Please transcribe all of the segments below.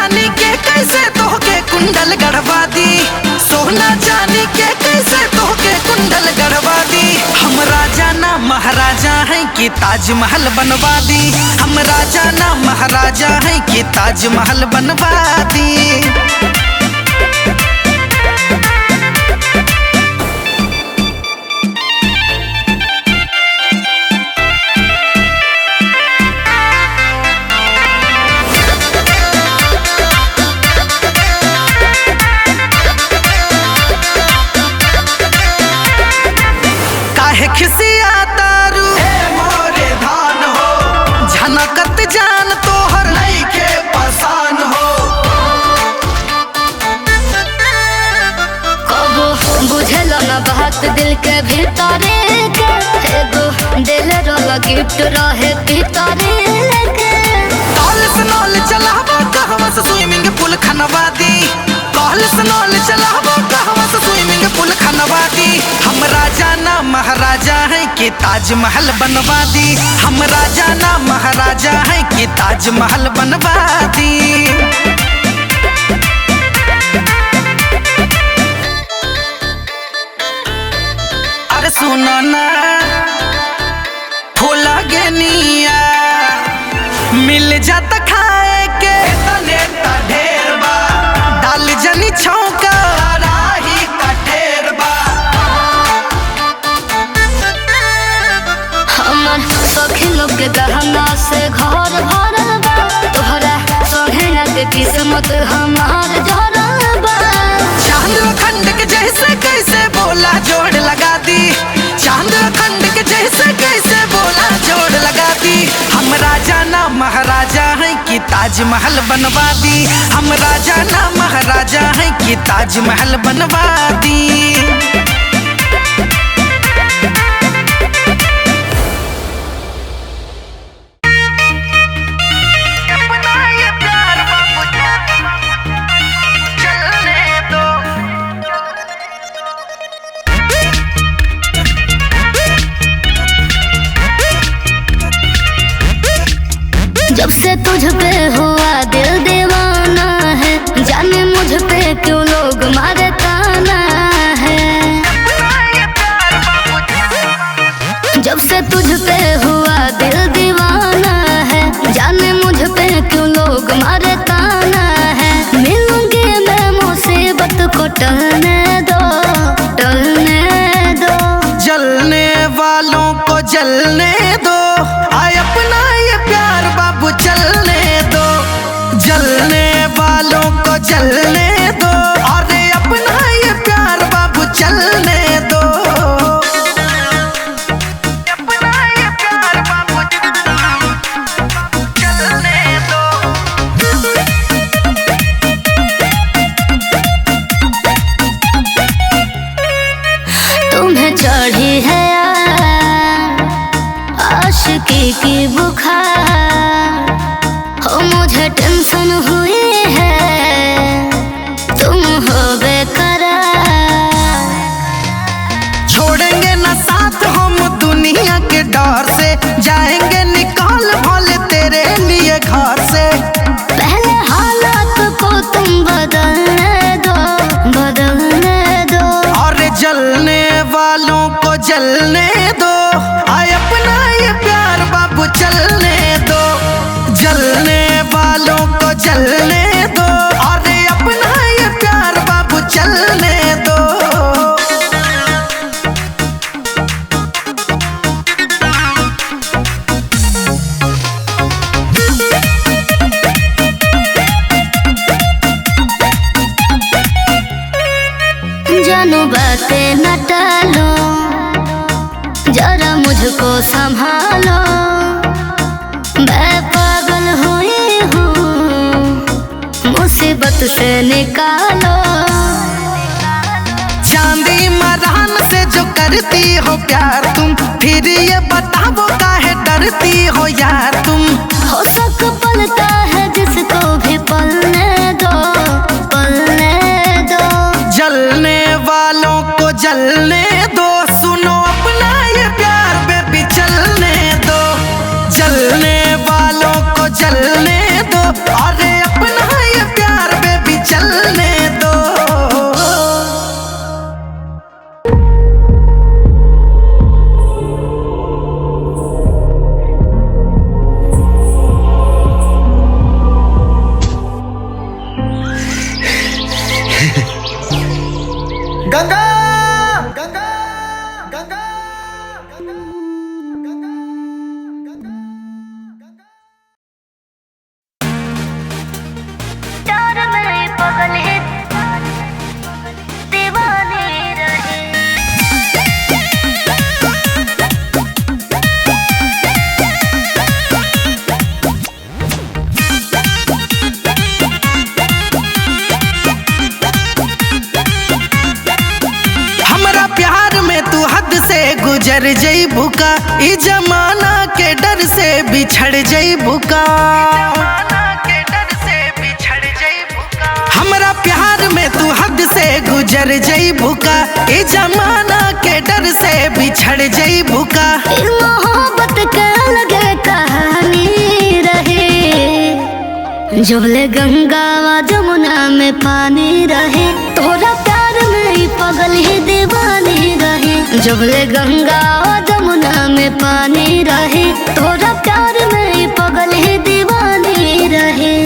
चांदी के कैसे तोहके कुंडल गढ़वा दी, सोना चांदी के कैसे तोहके कुंडल गढ़वा दी। हम राजा ना महाराजा हैं कि ताजमहल बनवा दी, हम राजा ना महाराजा हैं कि ताजमहल बनवा दी। खिसिया तारू मोरे धान हो, झनकत जान तोहर नइखे पसान हो। कबो बुझल न बात दिल के भीतरे के, एगो दिल रोला गिफ्ट रहे भीतरे के। कहल सनौल चलाबो कहवा से स्विमिंग पूल खनवा दी, कहल सनौल चलाबो कहवा से स्विमिंग पूल खनवा दी। हम राजा ना महाराजा हैं कि ताजमहल बनवा दी, हम राजा ना महाराजा हैं कि ताजमहल बनवा दी। अरे सुनो ना फूला गेनिया मिल जाता खाए के तने ता ढेर बा, डाल जनी छौका राही का ढेर बा। हमर सखी लोग के गहना से घर भरल बा, तोहरा सोहेला के किस्मत हमार जरल बा। चांद खंड के जैसे कैसे बोला जोड़ लगा दी, चांद खंड के जैसे कैसे बोला जोड़ लगा दी। हम राजा ना महाराजा हैं कि ताजमहल बनवा दी, हम राजा ना महाराजा हैं कि ताजमहल बनवा दी। जब से तुझ पे हुआ दिल दीवाना है, जाने मुझ पे क्यों लोग मारे ताना है। जब से तुझ पे हुआ दिल दीवाना है, जाने मुझ पे क्यों लोग मारे ताना है। मिलूंगी मैं मुसीबत को टलने दो, टलने दो। जलने वालों को जलने दो, आए अपना ये प्यार बाबू चलने दो। जलने वालों को जलने दो, अरे अपना ये प्यार बाबू चलने दो। अपना ये प्यार बाबू चलने दो। तुम्हें चढ़ी है आशिकी की बुखार, हो मुझे टेंशन हुई है, तुम हो बेकरार। छोड़ेंगे ना साथ हम दुनिया के डर से, जाएंगे निकाल भले तेरे लिए घर से। पहले हालात को तुम बदलने दो, बदलने दो। और जलने वालों को जलने दो, आए अपना ये प्यार बाबू चलने दो। जलने वालों को जलने दो, और अपना ये प्यार बाबू चलने दो। जानू बातें न टालो, जरा मुझको संभालो। मैं पागल हुई हूँ, मुसीबत से निकालो। चांदी मरान से जो करती हो प्यार तुम, फिर ये बताओ काहे डरती हो यार तुम। हो सक पलता है जिसको भी पलने दो, पलने दो। जलने वालों को जलने दो, सुनो अपना ये प्यार बेबी चलने दो। जलने वालों को जलने दो, अरे अपना ये प्यार गंगा गंगा गंगा प्यार में पगल है दीवाने रहे। हमरा प्यार में तू हद से गुजर जइबू का, ई जमाना के डर से बिछड़ जइबू का। हमरा प्यार में तू हद से गुजर जइबू का, ई जमाना के डर से बिछड़ जइबू का। मोहब्बत के अलग कहानी रहे, जुबले गंगा व जमुना में पानी रहे। तोरा प्यार में ही पगल ही दीवानी रहे, जुबले गंगा व जमुना में पानी रहे। तोरा प्यार में ही पगल ही दीवानी रहे।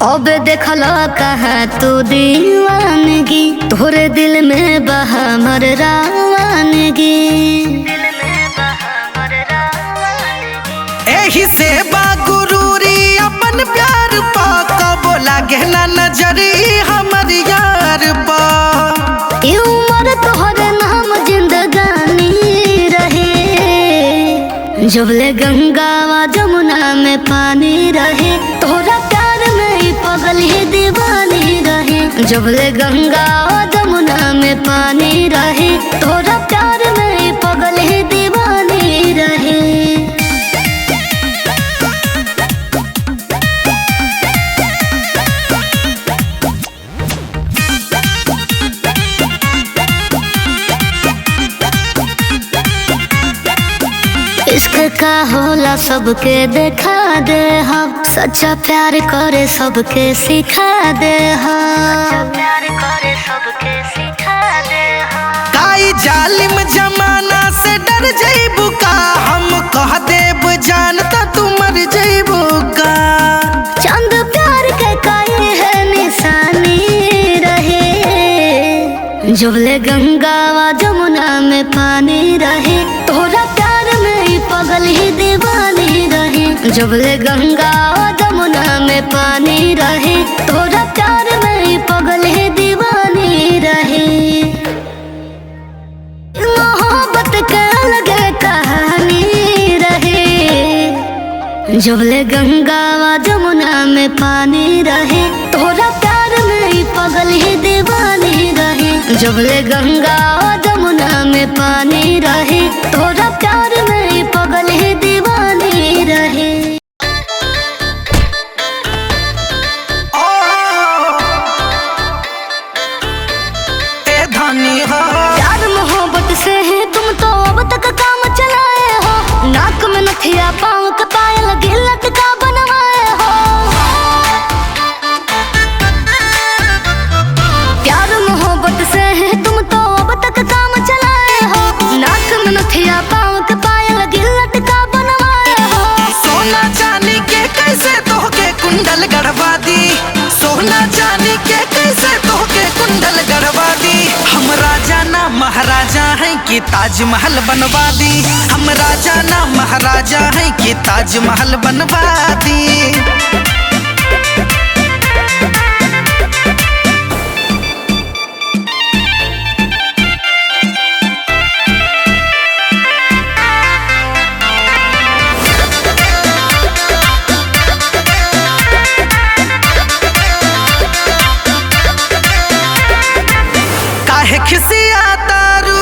अब देखला कहाँ तू दीवानगी, तोरे दिल में बहा मर रावानगी। एही से बागुरूरी अपन प्यार पा, कबो लागे ना नजरी हमर यार पा। ई उम्र तोहरे नाम जिंदगानी रहे, जुबले गंगा व जमुना में पानी रहे। तोरा प्यार में ही पगल ही दीवानी रहे, जुबले गंगा व जमुना में पानी रहे। तोरा प्यार में ही पगल ही दीवानी रहे। इश्क का होला सबके देखा दे हम, सच्चा प्यार करे सबके सिखा दे हम। काई जालिम जमाना से डर जइबू का, हम कह देब जानता तू मर जइबू का। चंद प्यार के काहे है निशानी रहे, जुबले गंगा व जमुना में पानी रहे। तोरा प्यार में ही पगल ही दीवानी रहे, जुबले गंगा व जमुना में पानी रहे। तोरा प्यार में ही पगल ही दीवानी रहे। मोहब्बत के अलग कहानी रहे, जुबले गंगा व जमुना में पानी रहे। तोरा प्यार में ही पगल ही दीवानी रहे, जुबले गंगा व जमुना में पानी रहे। तोरा प्यार में ही पगल ही दीवानी रहे। ओ ए धनी हो, प्यार मोहब्बत से है तुम तो अब तक काम चलाए हो। नाक में नथिया पाँव का पायल गिलट का बनवाए हो। प्यार मोहब्बत से है तुम तो अब तक काम चलाए हो। नाक में नथिया पाँव का पायल गिलट का बनवाए हो। सोना चांदी के कैसे तोहके कुंडल गढ़वा दी, सोना चांदी के कैसे तोहके कुंडल गढ़वा दी। हम राजा ना महाराजा हैं कि ताजमहल बनवा दी, हम राजा ना महाराजा हैं कि ताजमहल बनवा दी। काहे खिसिया तारू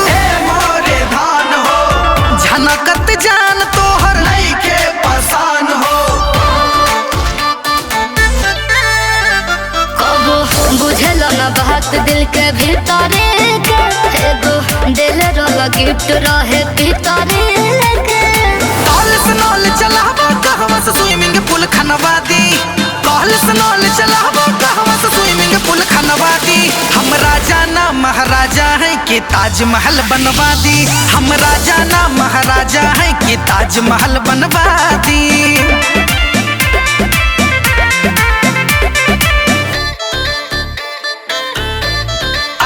मोरे धान हो, झनकत जान तोहर नइखे पसान हो। कबो बुझल न बात दिल के भीतरे के, एगो दिल रोला गिफ्ट रहे भीतरे के। कॉल स्नॉल चलाबो कहवा से स्विमिंग पूल खनवा दी, कॉल स्नॉल चलाबो कहवा से स्विमिंग पूल खनवा दी। हम राजा ना महाराजा हैं कि कि ताजमहल बनवा दी। हम राजा ना महाराजा हैं कि ताजमहल बनवा दी।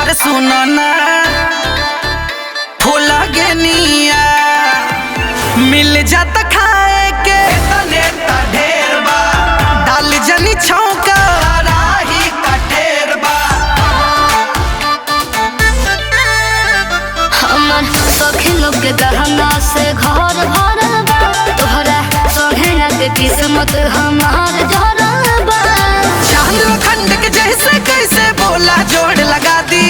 अरे सुनो ना फूला गेनिया मिल जाता खाए के तने ढेर बा। डाल जनी छौका राही का ढेर बा। हमर सखी लोग के गहना से घर भरल बा। तोहरा सोहेना के किस्मत हमार झरल बा। चांद खंड के जैसे कैसे बोला जोड़ लगा दी।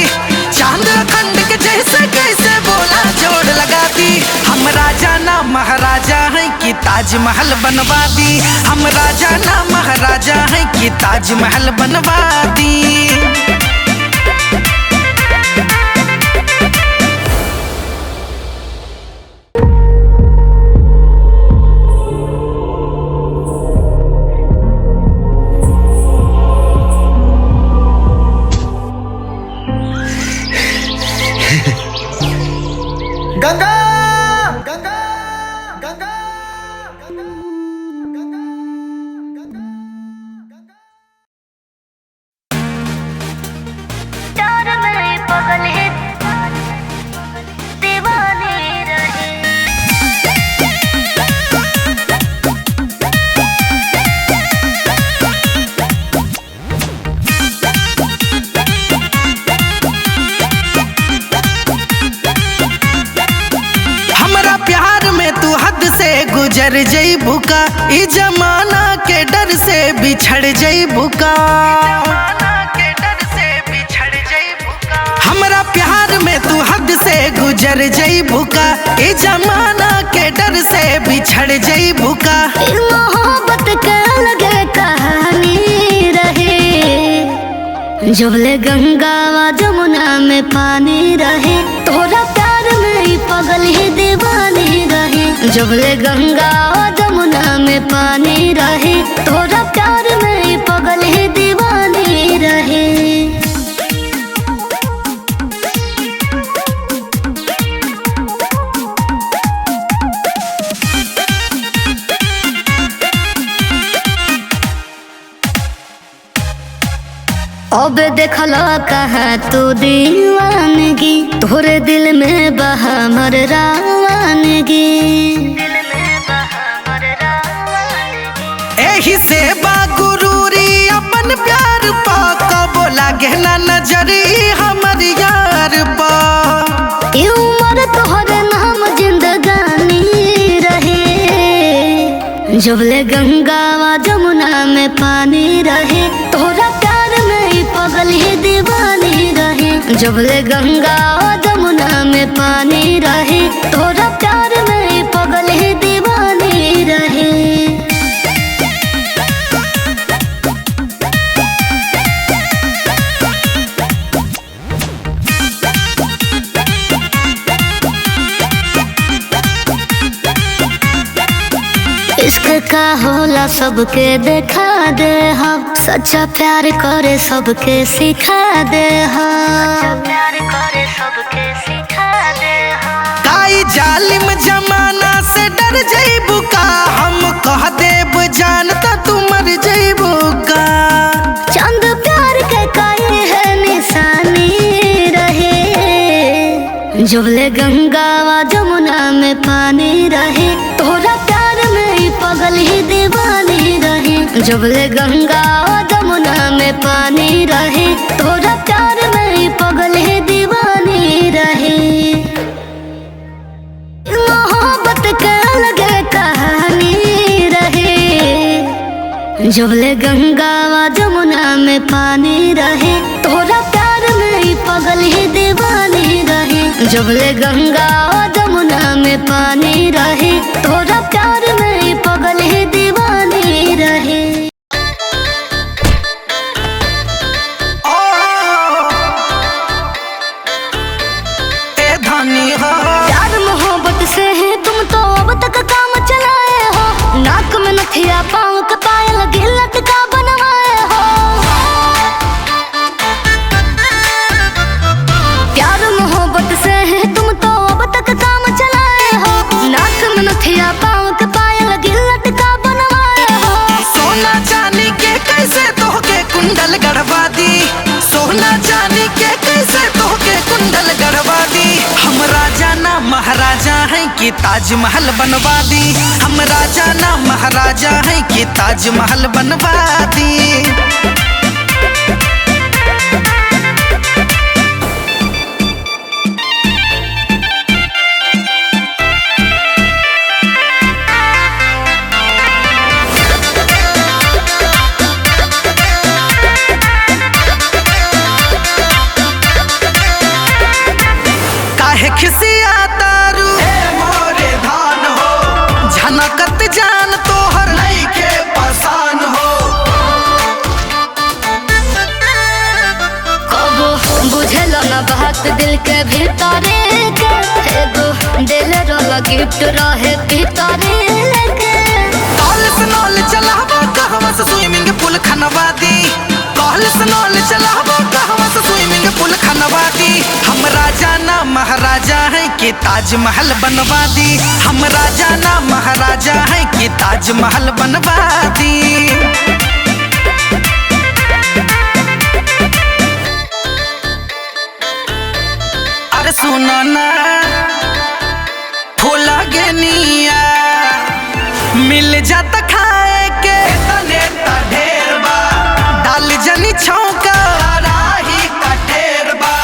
चांद खंड के जैसे कैसे बोला जोड़ लगा दी। हम राजा ना महाराजा हैं कि ताजमहल बनवा दी। हम राजा ना महाराजा हैं कि ताजमहल बनवा दी। गंगा गंगा गंगा प्यार में पगल है दीवाने रहे। हमरा प्यार में तू हद से गुजर जईबू का। ई जमाना के डर से बिछड़ जईबू का। हमरा प्यार में तू हद से गुजर जईबू का। ई जमाना के डर से बिछड़ जईबू का। मोहब्बत के अलग कहानी रहे। जबले गंगा व जमुना में पानी रहे। तोरा प्यार में ही पगल ही दीवानी रहे। जबले गंगा व जमुना में पानी रहे। तोरा प्यार में ही पगल ही दीवानी रहे। अब देखला कहाँ तू दीवानगी। तोरे दिल में बहा मर रावानगी। एही से बागुरूरी अपन प्यार पा कबो लागे ना नजरी हमर यार पा। ई उम्र तोहरे नाम जिंदगानी रहे। जबले गंगा व जमुना में पानी रहे। तोरा प्यार में ही पगल ही दीवानी रहे। जबले गंगा व जमुना में पानी रहे। तोरा प्यार में ही पगल ही दीवानी रहे। इश्क का होला सबके देखा दे हम। सच्चा प्यार करे सबके सिखा दे हम। काई जालिम जमाना से डर जईबू का। हम कह देब जानता तू मर जईबू का। चंद प्यार के काहे है निशानी रहे। जबले गंगा व जमुना में पानी रहे। तोरा प्यार में ही पगल ही दीवानी रहे। जबले गंगा व जमुना में पानी रहे। तोरा प्यार में ही पगल ही दीवानी रहे। मोहब्बत के अलग कहानी रहे। जबले गंगा व जमुना में पानी रहे। तोरा प्यार में ही पगल ही दीवानी रहे। जबले गंगा व जमुना में पानी रहे। तोरा प्यार में ही पगल ही दीवानी रहे। ए धनी हो प्यार मोहब्बत से है तुम तो अब तक काम चलाए हो। नाक में नथिया पाँव का पायल गिलत का बनवाए हो। प्यार मोहब्बत सोना चांदी के कैसे तोहके कुंडल गढ़वा दी। हम राजा ना महाराजा हैं कि ताजमहल बनवा दी। हम राजा ना महाराजा हैं कि ताजमहल बनवा दी। खिसिया तारू मोरे धान हो, झनकत जान तोहर नइखे पसान हो। कबो बुझल न बात दिल के भीतरे के, एगो दिल रोला गिफ्ट रहे भीतरे के। कॉल स्नॉल चलाबो कहवा से स्विमिंग पूल खनवा दी। कॉल स्नॉल चलाबो कहवा से स्विमिंग पूल खनवा दी। हम राजा ना महाराजा हैं कि ताजमहल बनवा दी। हम राजा ना महाराजा हैं कि ताजमहल बनवा दी। अरे सुनो ना फूला गेनिया मिल जाता खाए के तने ता ढेर बा। डाल जनी छौका राही का ढेर बा।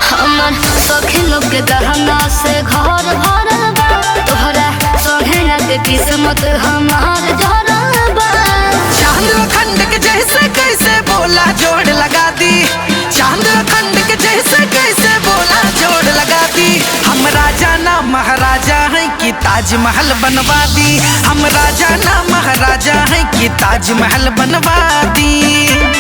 हमर सखी लोग के गहना से घर भरल बा, तोहरा सोहेला के किस्मत हमार जरल बा। चांद खंड के जैसे कैसे बोला जोड़ लगा दी। चांद खंड के जैसे कैसे बोला जोड़ लगा दी। हम राजा ना महाराजा हैं कि ताजमहल बनवा दी। हम राजा ना महाराजा हैं कि ताजमहल बनवा दी।